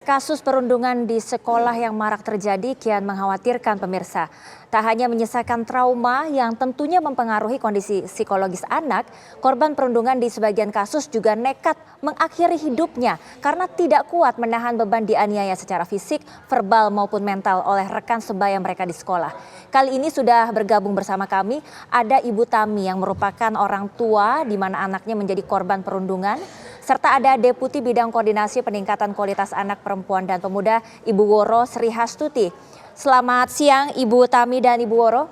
Kasus perundungan di sekolah yang marak terjadi kian mengkhawatirkan pemirsa. Tak hanya menyisakan trauma yang tentunya mempengaruhi kondisi psikologis anak, korban perundungan di sebagian kasus juga nekat mengakhiri hidupnya karena tidak kuat menahan beban dianiaya secara fisik, verbal maupun mental oleh rekan sebaya mereka di sekolah. Kali ini sudah bergabung bersama kami ada Ibu Tami yang merupakan orang tua di mana anaknya menjadi korban perundungan, serta ada Deputi Bidang Koordinasi Peningkatan Kualitas Anak, Perempuan, dan Pemuda, Ibu Woro Sri Hastuti. Selamat siang Ibu Tami dan Ibu Woro.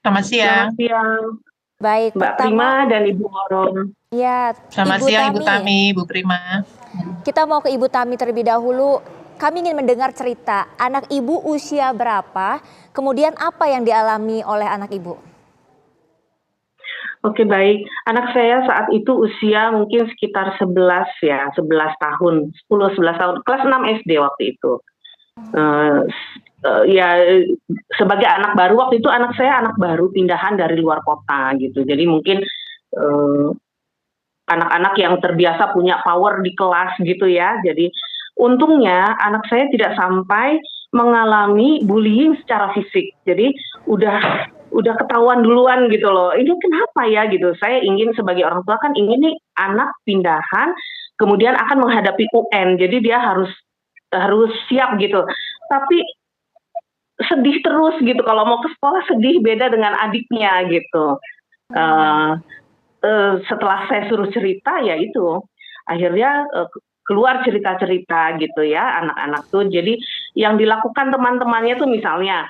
Selamat siang. Selamat siang, Baik, Mbak Prima dan Ibu Woro. Ya, Selamat siang Ibu Tami, Ibu Prima. Kita mau ke Ibu Tami terlebih dahulu. Kami ingin mendengar cerita anak Ibu usia berapa, kemudian apa yang dialami oleh anak Ibu? Oke, baik. Anak saya saat itu usia mungkin sekitar 11 ya, 11 tahun, 10-11 tahun, kelas 6 SD waktu itu. Ya, sebagai anak baru waktu itu anak saya anak baru pindahan dari luar kota gitu. Jadi mungkin anak-anak yang terbiasa punya power di kelas gitu ya. Jadi untungnya anak saya tidak sampai mengalami bullying secara fisik. Jadi udah ketahuan duluan gitu loh. Ini kenapa ya gitu. Saya ingin sebagai orang tua kan ingin nih anak pindahan kemudian akan menghadapi UN. Jadi dia harus siap gitu. Tapi sedih terus gitu kalau mau ke sekolah, sedih beda dengan adiknya gitu. Setelah saya suruh cerita ya itu akhirnya keluar cerita-cerita gitu ya anak-anak tuh. Jadi yang dilakukan teman-temannya tuh misalnya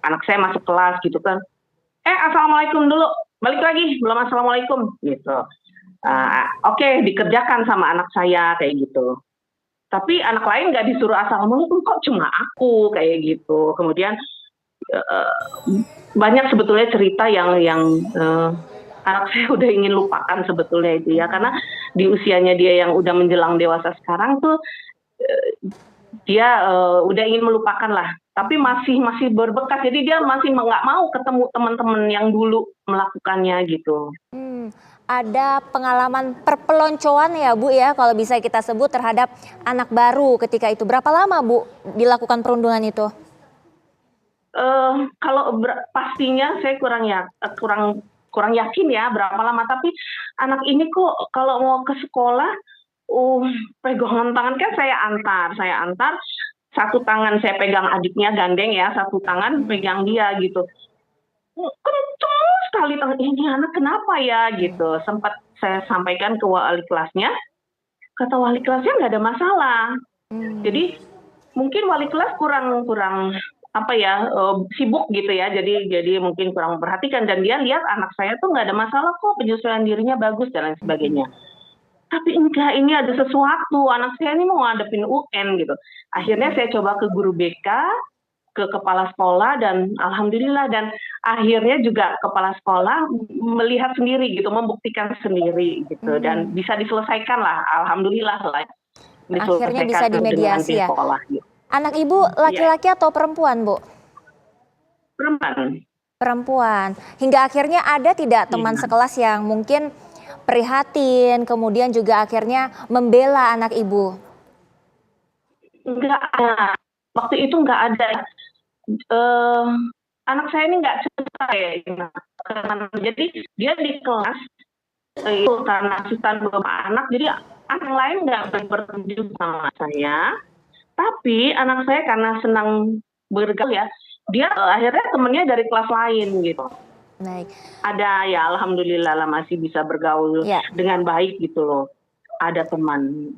anak saya masuk kelas gitu kan, assalamualaikum dulu, balik lagi belum assalamualaikum gitu. Oke, dikerjakan sama anak saya kayak gitu. Tapi anak lain nggak disuruh assalamualaikum, kok cuma aku kayak gitu. Kemudian banyak sebetulnya cerita yang anak saya udah ingin lupakan sebetulnya itu ya, karena di usianya dia yang udah menjelang dewasa sekarang tuh dia udah ingin melupakan lah, tapi masih berbekas, jadi dia masih nggak mau ketemu teman-teman yang dulu melakukannya gitu. Ada pengalaman perpeloncoan ya Bu ya, kalau bisa kita sebut, terhadap anak baru ketika itu. Berapa lama Bu dilakukan perundungan itu? Kalau pastinya saya kurang yakin ya berapa lama, tapi anak ini kok kalau mau ke sekolah pegangan tangan kan saya antar, satu tangan saya pegang adiknya gandeng ya, satu tangan pegang dia gitu. Kenceng sekali tangan, ini anak kenapa ya gitu. Sempat saya sampaikan ke wali kelasnya, kata wali kelasnya nggak ada masalah. Jadi mungkin wali kelas kurang apa ya, sibuk gitu ya, jadi mungkin kurang memperhatikan, dan dia lihat anak saya tuh nggak ada masalah kok, penyesuaian dirinya bagus dan lain sebagainya. Tapi enggak, ini ada sesuatu, anak saya ini mau ngadepin UN gitu. Akhirnya saya coba ke guru BK, ke kepala sekolah, dan alhamdulillah, dan akhirnya juga kepala sekolah melihat sendiri gitu, membuktikan sendiri gitu, dan bisa diselesaikan lah, alhamdulillah lah. Akhirnya bisa dimediasi ya. Sekolah, gitu. Anak Ibu laki-laki atau perempuan Bu? Perempuan. Hingga akhirnya ada tidak teman sekelas yang mungkin prihatin, kemudian juga akhirnya membela anak Ibu? Enggak ada. Waktu itu enggak ada. Anak saya ini enggak cerita ya. Jadi dia di kelas itu karena asisten beberapa anak, jadi anak lain enggak berkunjung sama saya. Tapi anak saya karena senang bergaul ya, dia akhirnya temennya dari kelas lain gitu. Baik. Ada ya, alhamdulillah lah masih bisa bergaul dengan baik gitu loh. Ada teman.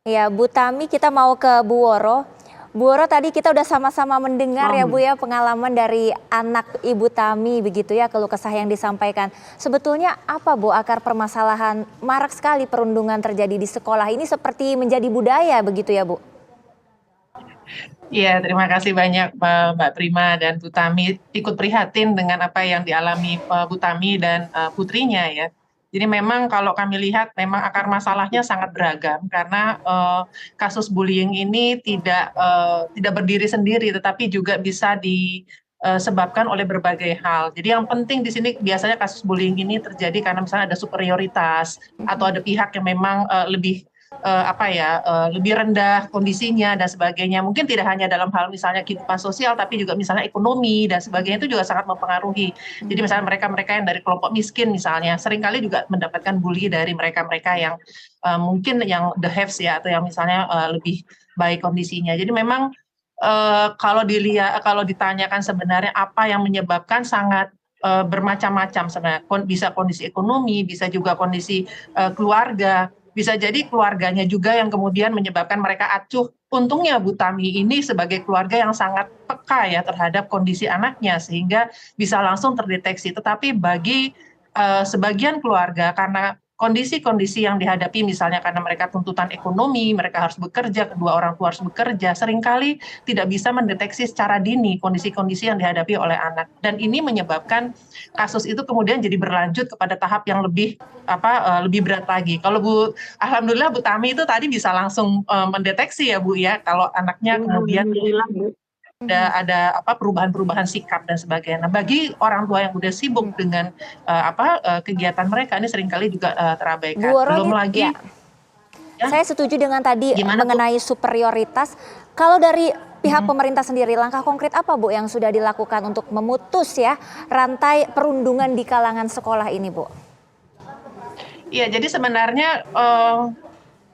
Ya Bu Tami, kita mau ke Bu Woro. Bu Woro, tadi kita udah sama-sama mendengar ya Bu ya pengalaman dari anak Ibu Tami begitu ya, keluh kesah yang disampaikan. Sebetulnya apa Bu akar permasalahan marak sekali perundungan terjadi di sekolah ini seperti menjadi budaya begitu ya Bu? Iya, terima kasih banyak Mbak Prima dan Bu Tami, ikut prihatin dengan apa yang dialami Bu Tami dan putrinya ya. Jadi memang kalau kami lihat memang akar masalahnya sangat beragam, karena kasus bullying ini tidak berdiri sendiri, tetapi juga bisa disebabkan oleh berbagai hal. Jadi yang penting di sini biasanya kasus bullying ini terjadi karena misalnya ada superioritas atau ada pihak yang memang lebih lebih rendah kondisinya dan sebagainya. Mungkin tidak hanya dalam hal misalnya kehidupan sosial, tapi juga misalnya ekonomi dan sebagainya itu juga sangat mempengaruhi. Jadi misalnya mereka-mereka yang dari kelompok miskin misalnya, seringkali juga mendapatkan bully dari mereka-mereka yang mungkin yang the haves ya, atau yang misalnya lebih baik kondisinya. Jadi memang kalau ditanyakan sebenarnya apa yang menyebabkan sangat bermacam-macam sebenarnya. Bisa kondisi ekonomi, bisa juga kondisi keluarga, bisa jadi keluarganya juga yang kemudian menyebabkan mereka acuh. Untungnya Bu Tami ini sebagai keluarga yang sangat peka ya terhadap kondisi anaknya sehingga bisa langsung terdeteksi. Tetapi bagi sebagian keluarga karena kondisi-kondisi yang dihadapi misalnya karena mereka tuntutan ekonomi, mereka harus bekerja, kedua orang tua harus bekerja, seringkali tidak bisa mendeteksi secara dini kondisi-kondisi yang dihadapi oleh anak. Dan ini menyebabkan kasus itu kemudian jadi berlanjut kepada tahap yang lebih berat lagi. Kalau alhamdulillah Bu Tami itu tadi bisa langsung mendeteksi ya Bu ya, kalau anaknya kemudian Alhamdulillah, Bu. ada perubahan-perubahan sikap dan sebagainya. Nah, bagi orang tua yang udah sibuk dengan kegiatan mereka ini seringkali juga terabaikan. Bu Woro, Belum lagi ya, saya setuju dengan tadi Gimana, mengenai superioritas. Kalau dari pihak pemerintah sendiri, langkah konkret apa Bu yang sudah dilakukan untuk memutus ya rantai perundungan di kalangan sekolah ini, Bu? Iya, jadi sebenarnya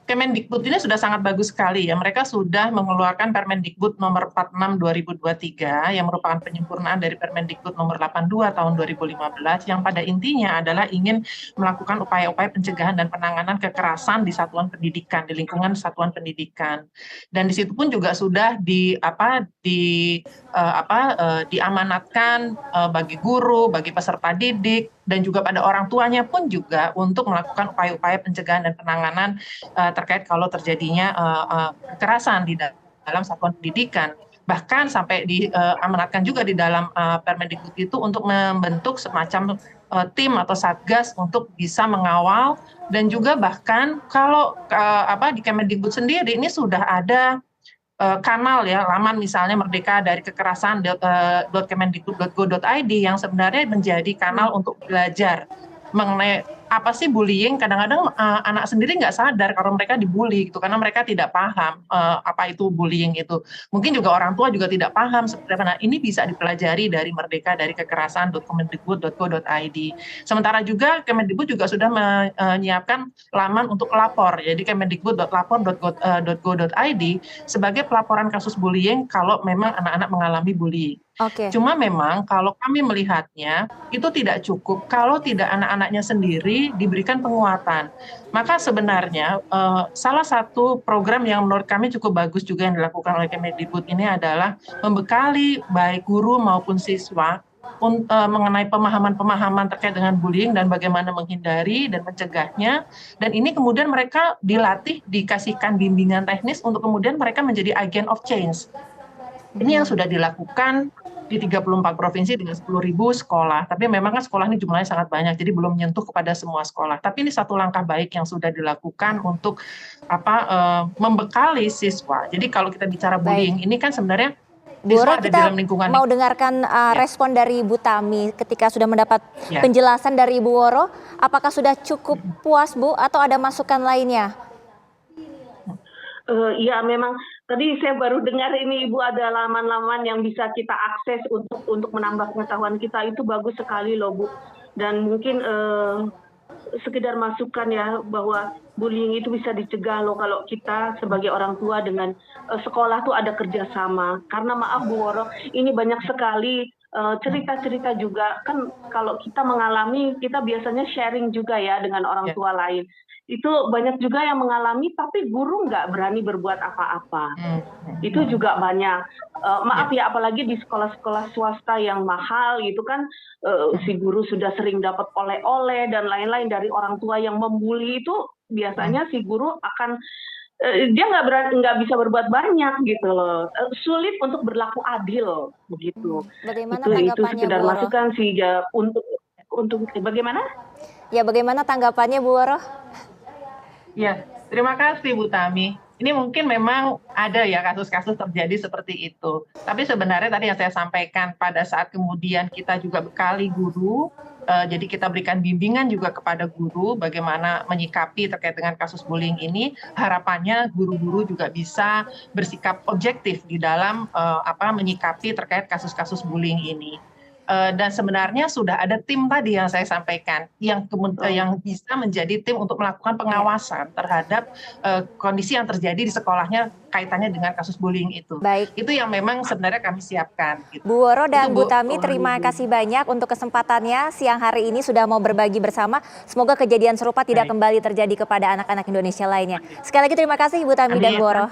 Kemendikbud ini sudah sangat bagus sekali ya. Mereka sudah mengeluarkan Permendikbud nomor 46 2023 yang merupakan penyempurnaan dari Permendikbud nomor 82 tahun 2015 yang pada intinya adalah ingin melakukan upaya-upaya pencegahan dan penanganan kekerasan di satuan pendidikan, di lingkungan satuan pendidikan. Dan di situ pun juga sudah diamanatkan bagi guru, bagi peserta didik, dan juga pada orang tuanya pun juga untuk melakukan upaya-upaya pencegahan dan penanganan terkait kalau terjadinya kekerasan di dalam satuan pendidikan. Bahkan sampai diamanatkan juga di dalam Permendikbud itu untuk membentuk semacam tim atau satgas untuk bisa mengawal dan juga bahkan kalau di Kemendikbud sendiri ini sudah ada kanal ya, laman misalnya Merdeka dari Kekerasan .kemendikbud.go.id yang sebenarnya menjadi kanal untuk belajar mengenai apa sih bullying. Kadang-kadang anak sendiri nggak sadar kalau mereka dibully gitu karena mereka tidak paham apa itu bullying itu. Mungkin juga orang tua juga tidak paham seperti apa. Nah, ini bisa dipelajari dari Merdeka dari Kekerasan.kemendikbud.go.id. Sementara juga Kemendikbud juga sudah menyiapkan laman untuk lapor. Jadi kemendikbud.lapor.go.id sebagai pelaporan kasus bullying kalau memang anak-anak mengalami bullying. Oke. Cuma memang kalau kami melihatnya itu tidak cukup kalau tidak anak-anaknya sendiri diberikan penguatan. Maka sebenarnya salah satu program yang menurut kami cukup bagus juga yang dilakukan oleh Kemendikbud ini adalah membekali baik guru maupun siswa mengenai pemahaman-pemahaman terkait dengan bullying dan bagaimana menghindari dan mencegahnya. Dan ini kemudian mereka dilatih, dikasihkan bimbingan teknis untuk kemudian mereka menjadi agent of change. Ini yang sudah dilakukan di 34 provinsi dengan 10.000 sekolah. Tapi memang kan sekolah ini jumlahnya sangat banyak, jadi belum menyentuh kepada semua sekolah. Tapi ini satu langkah baik yang sudah dilakukan untuk membekali siswa. Jadi kalau kita bicara bullying ini kan sebenarnya Bu Woro, siswa ada kita dalam lingkungan mau dengarkan respon dari Bu Tami ketika sudah mendapat penjelasan dari Bu Woro. Apakah sudah cukup puas Bu atau ada masukan lainnya? Iya, memang tadi saya baru dengar ini Ibu ada laman-laman yang bisa kita akses untuk menambah pengetahuan kita, itu bagus sekali loh Bu. Dan mungkin sekedar masukan ya bahwa bullying itu bisa dicegah loh kalau kita sebagai orang tua dengan sekolah tuh ada kerjasama. Karena maaf Bu Woro, ini banyak sekali cerita-cerita juga kan kalau kita mengalami, kita biasanya sharing juga ya dengan orang tua lain. Itu banyak juga yang mengalami tapi guru nggak berani berbuat apa-apa. Itu juga banyak. Maaf ya, apalagi di sekolah-sekolah swasta yang mahal gitu kan, si guru sudah sering dapat oleh-oleh dan lain-lain dari orang tua yang membuli itu, biasanya si guru akan dia nggak bisa berbuat banyak gitu loh. Sulit untuk berlaku adil begitu. Bagaimana Itu tanggapannya sekedar Bu Woro? masukan sih ya untuk bagaimana? Ya, bagaimana tanggapannya Bu Woro? Ya, terima kasih Bu Tami. Ini mungkin memang ada ya kasus-kasus terjadi seperti itu. Tapi sebenarnya tadi yang saya sampaikan pada saat kemudian kita juga bekali guru, Jadi kita berikan bimbingan juga kepada guru bagaimana menyikapi terkait dengan kasus bullying ini. Harapannya guru-guru juga bisa bersikap objektif di dalam menyikapi terkait kasus-kasus bullying ini. Dan sebenarnya sudah ada tim tadi yang saya sampaikan yang bisa menjadi tim untuk melakukan pengawasan terhadap kondisi yang terjadi di sekolahnya kaitannya dengan kasus bullying itu. Baik. Itu yang memang sebenarnya kami siapkan. Gitu. Bu Woro dan Itu, Bu Tami, terima kasih banyak untuk kesempatannya siang hari ini sudah mau berbagi bersama. Semoga kejadian serupa tidak kembali terjadi kepada anak-anak Indonesia lainnya. Sekali lagi terima kasih Bu Tami dan Bu Woro.